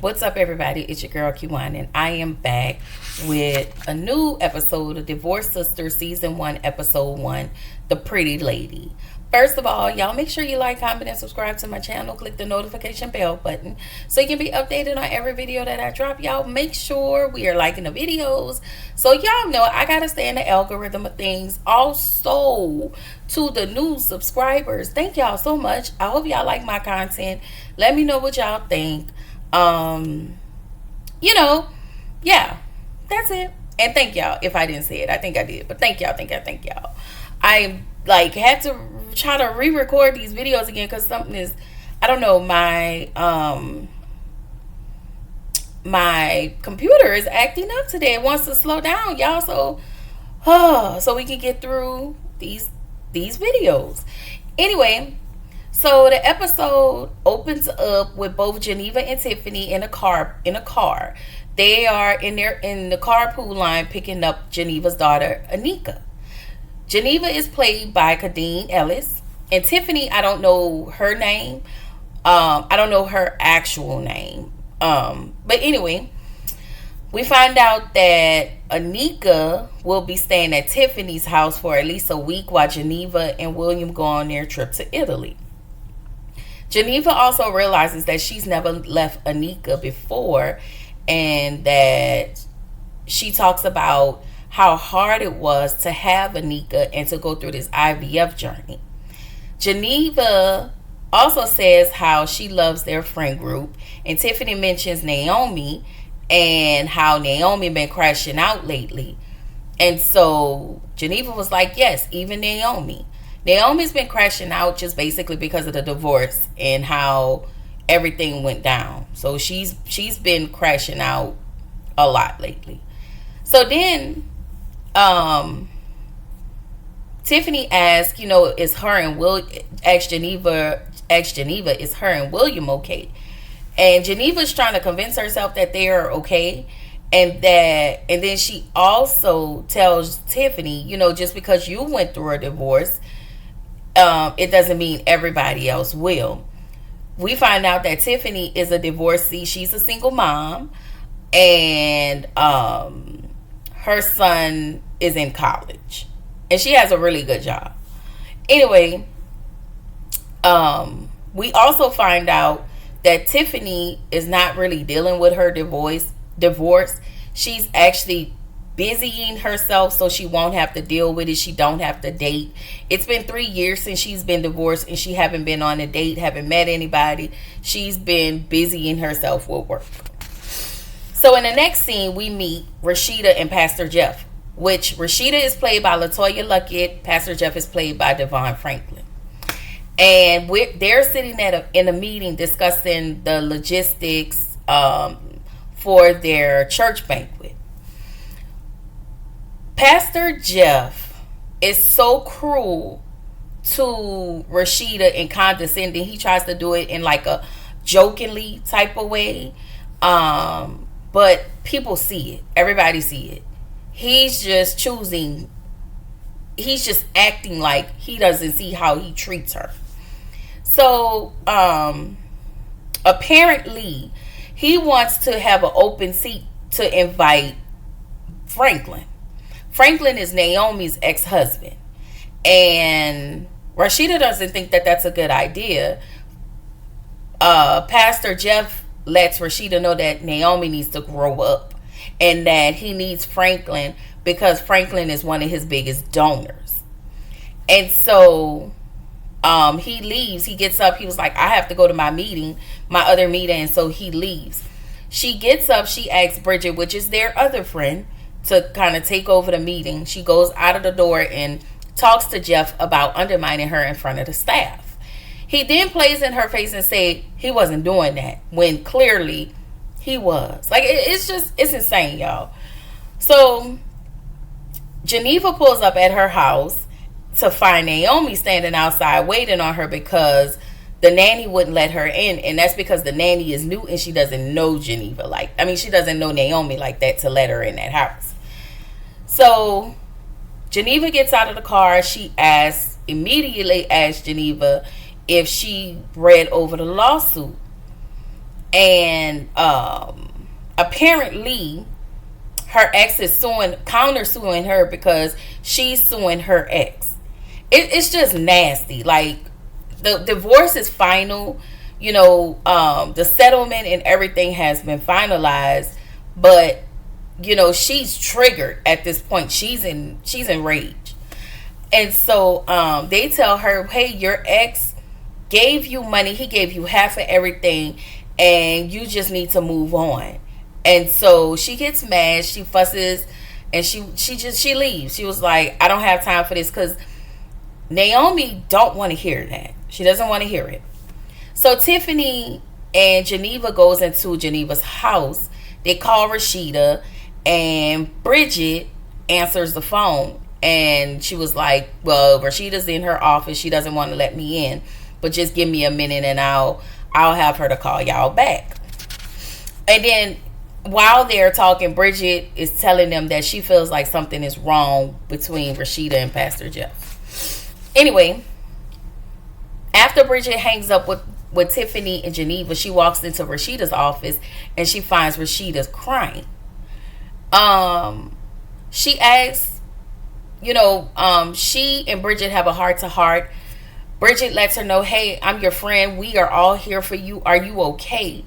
What's up, everybody? It's your girl Q1, and I am back with a new episode of Divorce Sisters Season 1, Episode 1, The Pretty Lady. First of all, y'all make sure you like, comment, and subscribe to my channel. Click the notification bell button so you can be updated on every video that I drop. Y'all make sure we are liking the videos so y'all know I gotta stay in the algorithm of things. Also, to the new subscribers, thank y'all so much. I hope y'all like my content. Let me know what y'all think. Yeah, that's it. And thank y'all. If I didn't say it, I think I did, but thank y'all. Thank y'all. I had to try to re-record these videos again because something is, I don't know, my computer is acting up today. It wants to slow down, y'all, so we can get through these videos. Anyway, so the episode opens up with both Geneva and Tiffany in a car. They are in the carpool line picking up Geneva's daughter, Anika. Geneva is played by Kadeen Ellis, and Tiffany, I don't know her name. I don't know her actual name. But anyway, we find out that Anika will be staying at Tiffany's house for at least a week while Geneva and William go on their trip to Italy. Geneva also realizes that she's never left Anika before, and that she talks about how hard it was to have Anika and to go through this IVF journey. Geneva also says how she loves their friend group, and Tiffany mentions Naomi and how Naomi been crashing out lately. And so Geneva was like, yes, even Naomi's been crashing out just basically because of the divorce and how everything went down. So she's been crashing out a lot lately. So then Tiffany asks, is her and Geneva, is her and William okay? And Geneva's trying to convince herself that they are okay. And then she also tells Tiffany, just because you went through a divorce, it doesn't mean everybody else will. We find out that Tiffany is a divorcee. She's a single mom, and her son is in college, and she has a really good job. Anyway, we also find out that Tiffany is not really dealing with her divorce. She's actually busying herself so she won't have to deal with it. She don't have to date. It's been 3 years since she's been divorced, and she haven't been on a date, haven't met anybody. She's been busying herself with work. So in the next scene, we meet Rashida and Pastor Jeff, which Rashida is played by Latoya Luckett. Pastor Jeff is played by Devon Franklin. And they're sitting in a meeting discussing the logistics for their church banquet. Pastor Jeff is so cruel to Rashida and condescending. He tries to do it in like a jokingly type of way. But people see it. Everybody see it. He's just acting like he doesn't see how he treats her. So, apparently, he wants to have an open seat to invite Franklin. Franklin is Naomi's ex-husband. And Rashida doesn't think that that's a good idea. Pastor Jeff lets Rashida know that Naomi needs to grow up and that he needs Franklin because Franklin is one of his biggest donors. And so he leaves. He gets up. He was like, I have to go to my other meeting. And so he leaves. She gets up. She asks Bridget, which is their other friend, to kind of take over the meeting. She goes out of the door and talks to Jeff about undermining her in front of the staff. He then plays in her face and say he wasn't doing that when clearly he was. Like, it's insane, y'all. So Geneva pulls up at her house to find Naomi standing outside waiting on her because the nanny wouldn't let her in, and that's because the nanny is new and she doesn't know Geneva. She doesn't know Naomi like that to let her in that house. So Geneva gets out of the car. She immediately asks Geneva if she read over the lawsuit. And apparently her ex is countersuing her because she's suing her ex. It's just nasty. Like, the divorce is final. The settlement and everything has been finalized, but she's triggered at this point. She's enraged. And so they tell her, hey, your ex gave you money. He gave you half of everything, and you just need to move on. And so she gets mad, she fusses, and she leaves. She was like, I don't have time for this, because Naomi don't want to hear that. She doesn't want to hear it. So Tiffany and Geneva goes into Geneva's house. They call Rashida, and Bridget answers the phone. And she was like, well, Rashida's in her office. She doesn't want to let me in, but just give me a minute and I'll have her to call y'all back. And then while they're talking, Bridget is telling them that she feels like something is wrong between Rashida and Pastor Jeff. Anyway, after Bridget hangs up with Tiffany and Geneva, she walks into Rashida's office and she finds Rashida's crying. She asks, she and Bridget have a heart-to-heart. Bridget lets her know, hey, I'm your friend. We are all here for you. Are you okay?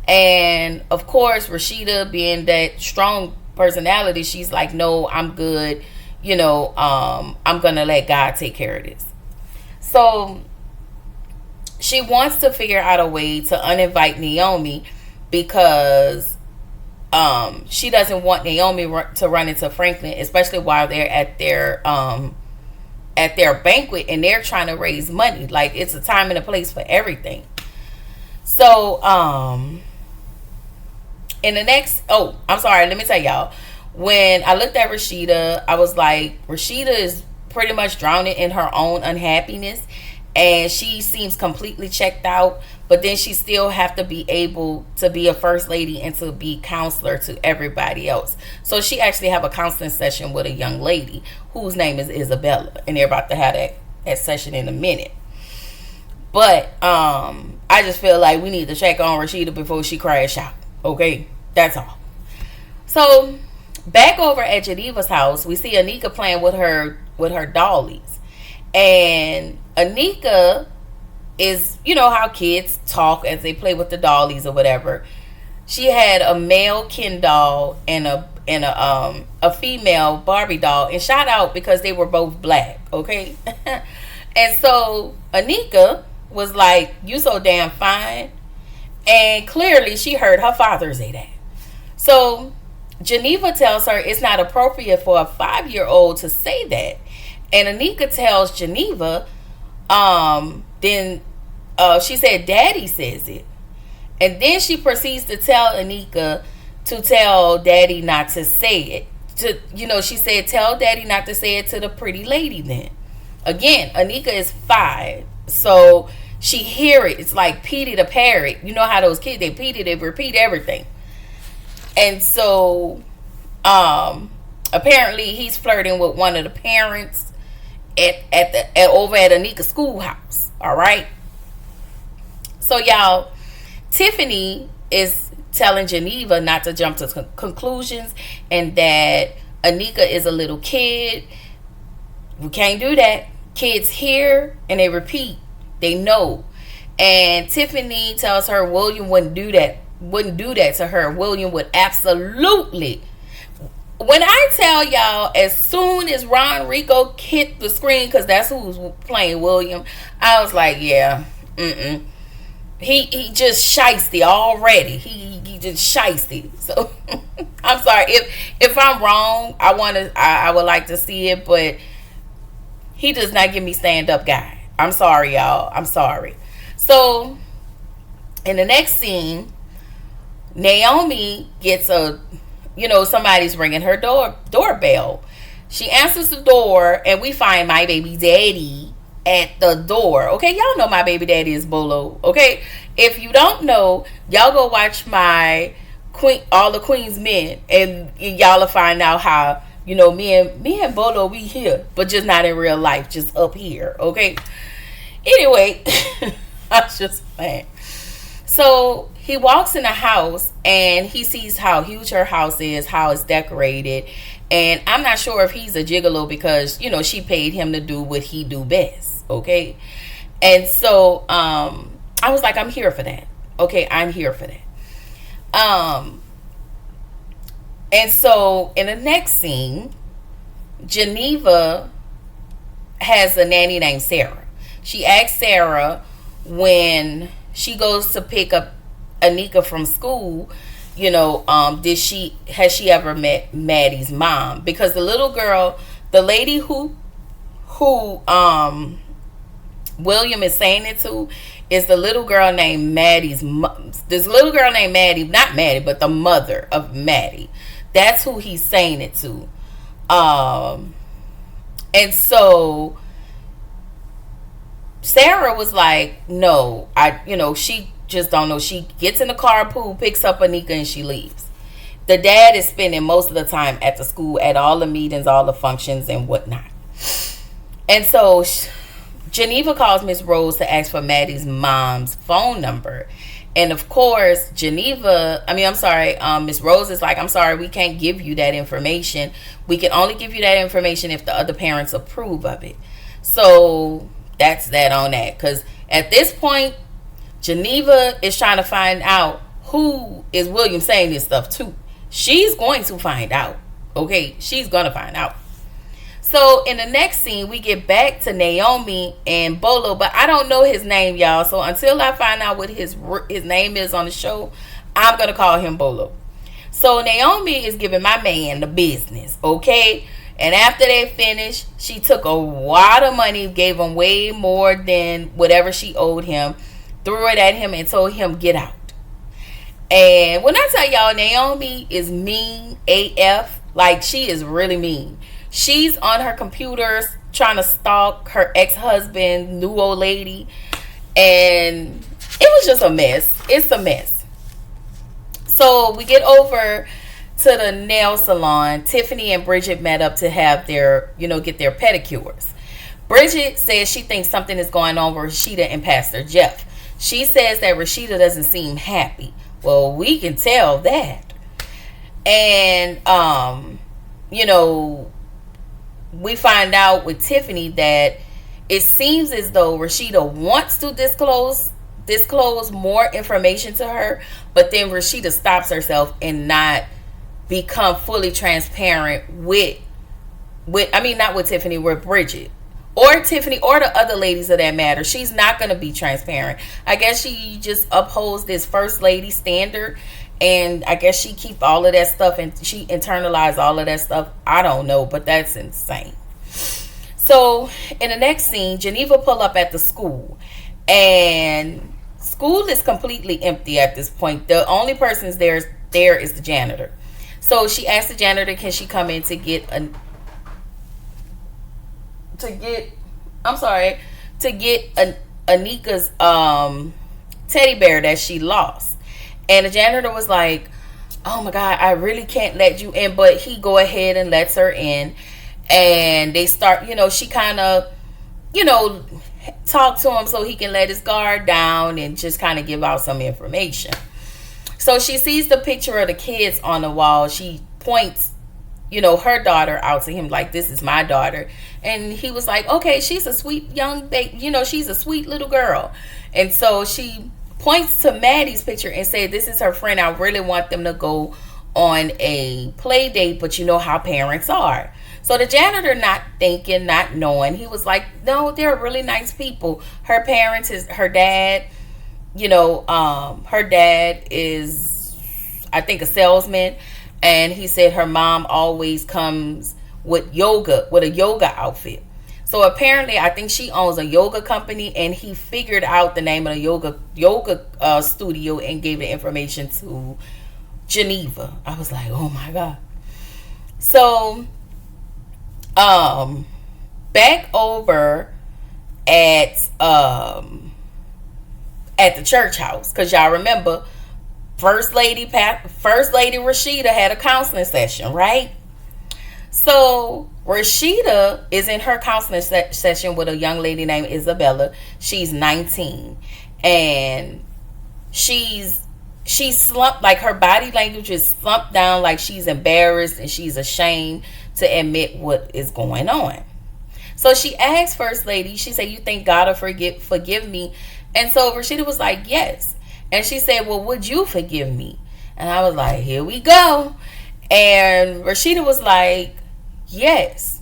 And of course, Rashida, being that strong personality, she's like, no, I'm good. I'm going to let God take care of this. So she wants to figure out a way to uninvite Naomi because she doesn't want Naomi to run into Franklin, especially while they're at their banquet and they're trying to raise money. Like, it's a time and a place for everything. So in the next, I'm sorry, let me tell y'all, when I looked at Rashida, I was like, Rashida is pretty much drowning in her own unhappiness, and she seems completely checked out. But then she still have to be able to be a first lady and to be counselor to everybody else. So she actually have a counseling session with a young lady whose name is Isabella, and they're about to have that session in a minute. But I just feel like we need to check on Rashida before she crash out. Okay, that's all. So back over at Geneva's house, we see Anika playing with her dollies, and Anika is, how kids talk as they play with the dollies or whatever. She had a male Ken doll and a female Barbie doll, and shout out because they were both black, okay? And so Anika was like, you so damn fine. And clearly she heard her father say that. So Geneva tells her it's not appropriate for a 5-year-old to say that. And Anika tells Geneva, then she said Daddy says it. And then she proceeds to tell Anika to tell Daddy not to say it. She said, tell Daddy not to say it to the pretty lady then. Again, Anika is 5. So she hear it. It's like Petey the parrot. You know how those kids, they repeat everything. And so apparently he's flirting with one of the parents over at Anika's schoolhouse. All right. So y'all, Tiffany is telling Geneva not to jump to conclusions and that Anika is a little kid. We can't do that. Kids hear and they repeat. They know. And Tiffany tells her William wouldn't do that to her. William would absolutely. When I tell y'all, as soon as Ron Rico hit the screen, because that's who's playing William, I was like, yeah, He just shiesty already. He just shiesty. So I'm sorry if I'm wrong. I would like to see it, but he does not give me stand up guy. I'm sorry, y'all. I'm sorry. So in the next scene, Naomi gets somebody's ringing her doorbell. She answers the door, and we find my baby daddy at the door. Okay, y'all know my baby daddy is Bolo. Okay, if you don't know, y'all go watch my All the Queen's Men, and y'all will find out how me and Bolo, we here, but just not in real life, just up here. Okay. Anyway, I was just playing. So he walks in the house and he sees how huge her house is, how it's decorated. And I'm not sure if he's a gigolo because, she paid him to do what he do best. Okay. And so I was like, I'm here for that. Okay, I'm here for that. And so in the next scene, Geneva has a nanny named Sarah. She asks Sarah when she goes to pick up Anika from school, has she ever met Maddie's mom? Because the little girl, the lady who William is saying it to, is the little girl named Maddie's mom. This little girl named Maddie, not Maddie, but the mother of Maddie. That's who he's saying it to. And so Sarah was like, no, she just don't know. She gets in the carpool, picks up Anika, and she leaves. The dad is spending most of the time at the school, at all the meetings, all the functions, and whatnot. And so Geneva calls Miss Rose to ask for Maddie's mom's phone number. And of course, Miss Rose is like, I'm sorry, we can't give you that information. We can only give you that information if the other parents approve of it. So that's that on that. Because at this point, Geneva is trying to find out who is William saying this stuff to. She's going to find out. Okay, she's going to find out. So in the next scene, we get back to Naomi and Bolo, but I don't know his name, y'all. So until I find out what his name is on the show, I'm going to call him Bolo. So Naomi is giving my man the business, okay? And after they finished, she took a lot of money, gave him way more than whatever she owed him, threw it at him and told him, get out. And when I tell y'all, Naomi is mean AF. Like, she is really mean. She's on her computers trying to stalk her ex-husband, new old lady. And it was just a mess. It's a mess. So we get over to the nail salon. Tiffany and Bridget met up to have their, get their pedicures. Bridget says she thinks something is going on with Rashida and Pastor Jeff. She says that Rashida doesn't seem happy. Well, we can tell that. And, we find out with Tiffany that it seems as though Rashida wants to disclose more information to her, but then Rashida stops herself and not become fully transparent not with Tiffany, with Bridget. Or Tiffany, or the other ladies of that matter. She's not going to be transparent. I guess she just upholds this first lady standard. And I guess she keep all of that stuff and she internalized all of that stuff. I don't know, but that's insane. So in the next scene, Geneva pull up at the school. And school is completely empty at this point. The only person there is the janitor. So she asked the janitor, can she come in to get Anika's teddy bear that she lost. And the janitor was like, oh my God, I really can't let you in. But he go ahead and lets her in. And they start, she kind of, talk to him so he can let his guard down and just kind of give out some information. So she sees the picture of the kids on the wall. She points, her daughter out to him like, this is my daughter. And he was like, okay, she's a sweet young baby. She's a sweet little girl. And so she points to Maddie's picture and said, this is her friend. I really want them to go on a play date, but you know how parents are. So the janitor, not thinking, not knowing, he was like, no, they're really nice people. Her parents, her dad, her dad is, I think, a salesman. And he said her mom always comes with a yoga outfit. So apparently, I think she owns a yoga company, and he figured out the name of the yoga studio and gave the information to Geneva. I was like, oh my God. So, back over at the church house, because y'all remember, First Lady Rashida had a counseling session, right? So Rashida is in her counseling session with a young lady named Isabella. She's 19, and she's she slumped, like her body language is slumped down, like she's embarrassed and she's ashamed to admit what is going on. So she asked First Lady, she said, you think God will forgive me? And so Rashida was like, yes. And she said, well, would you forgive me? And I was like, here we go. And Rashida was like, yes.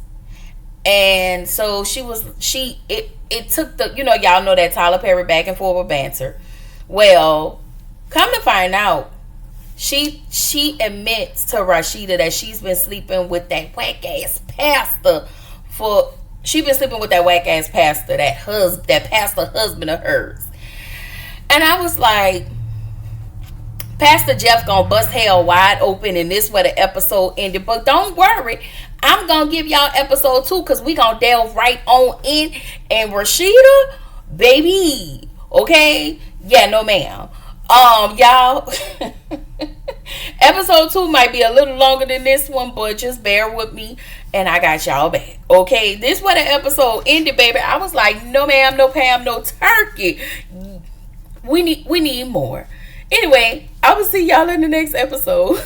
And so it took the, y'all know that Tyler Perry back and forth banter. Well, come to find out, she admits to Rashida that she's been sleeping with that whack ass pastor that pastor husband of hers. And I was like, Pastor Jeff gonna bust hell wide open, and this where the episode ended. But don't worry, I'm gonna give y'all episode 2 because we gonna delve right on in. And Rashida, baby, okay? Yeah, no ma'am. Y'all, episode 2 might be a little longer than this one, but just bear with me, and I got y'all back. Okay, this where the episode ended, baby. I was like, no ma'am, no Pam, no turkey. We need more. Anyway, I will see y'all in the next episode.